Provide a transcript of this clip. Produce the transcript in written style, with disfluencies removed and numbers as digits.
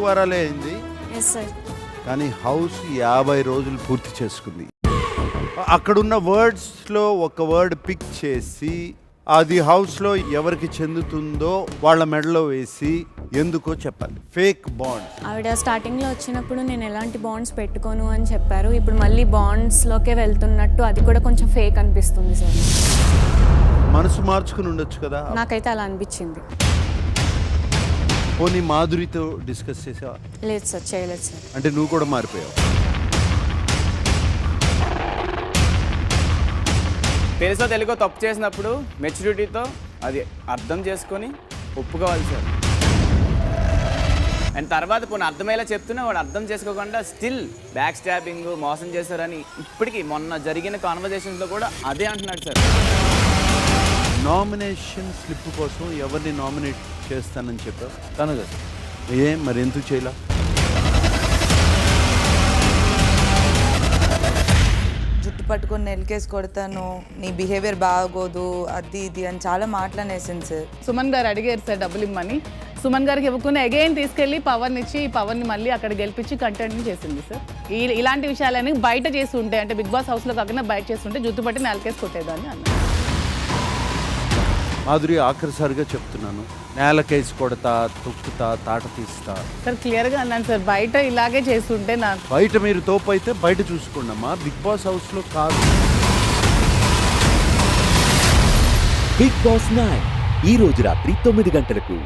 వారాలే అయింది. Yes sir. కానీ house 50 రోజులు పూర్తి చేసుకుంది. అక్కడున్న వర్డ్స్లో ఒక వర్డ్ పిక్ చేసి అది హౌస్లో ఎవరికి చెందుతుందో వాళ్ళ మెడలో వేసి ఎందుకో చెప్పాలి. Fake bonds. ఆవిడ స్టార్టింగ్లో వచ్చినప్పుడు నేను ఎలాంటి బాండ్స్ పెట్టుకోను అని చెప్పారు. ఇప్పుడు మళ్ళీ బాండ్స్లోకే వెళ్తున్నట్టు అది కూడా కొంచెం ఫేక్ అనిపిస్తుంది సార్. మనసు మార్చుకుని ఉండొచ్చు కదా. నాకైతే అలా అనిపించింది. పోనీ మాధురితో డిస్కస్ చేసావా? లేదు సార్, చేయలేదు సార్. అంటే నువ్వు కూడా మారిపోయావు. తెలుసో తెలుగో తప్పు చేసినప్పుడు మెచ్యూరిటీతో అది అర్థం చేసుకొని ఒప్పుకోవాలి సార్. అండ్ తర్వాత కొన్ని అర్థమయ్యేలా చెప్తున్నా వాడు అర్థం చేసుకోకుండా స్టిల్ బ్యాక్ స్టాబింగ్ మోసం చేశారని ఇప్పటికీ మొన్న జరిగిన కాన్వర్జేషన్స్లో కూడా అదే అంటున్నాడు సార్. నామినేషన్ స్లిప్ కోసం ఎవరిని నామినేట్ చేస్తానని చెప్పావు? తను కదా. మరి ఎందుకు చేయలా? జుట్టు పట్టుకొని నెలకేసి కొడతాను, నీ బిహేవియర్ బాగోదు, అది ఇది అని చాలా మాట్లాడేసింది సార్. సుమన్ గారు అడిగారు సార్ డబ్బులు ఇమ్మని. సుమన్ గారికి ఇవ్వకుండా అగైన్ తీసుకెళ్లి పవర్ని ఇచ్చి ఈ పవర్ని మళ్ళీ అక్కడ గెలిపించి కంటెంట్ని చేసింది సార్. ఇలాంటి విషయాలని బయట చేసి ఉంటే, అంటే బిగ్ బాస్ హౌస్లో కాకుండా బయట చేస్తుంటే జుట్టు పట్టి నెలకేసి కొట్టేదాన్ని అన్నారు. మాధురి, ఆఖరిసారిగా చెప్తున్నాను, నేలకేసి కొడతా, తొక్కుతా, తాట తీస్తా సార్. క్లియర్గా అన్నాను సార్, బయట ఇలాగే చేస్తుంటే నాకు. బయట మీరు తోపు అయితే బయట చూసుకోండమ్మా, బిగ్ బాస్ హౌస్లో కాదు. బిగ్ బాస్ 9 ఈ రోజు రాత్రి 9 గంటలకు.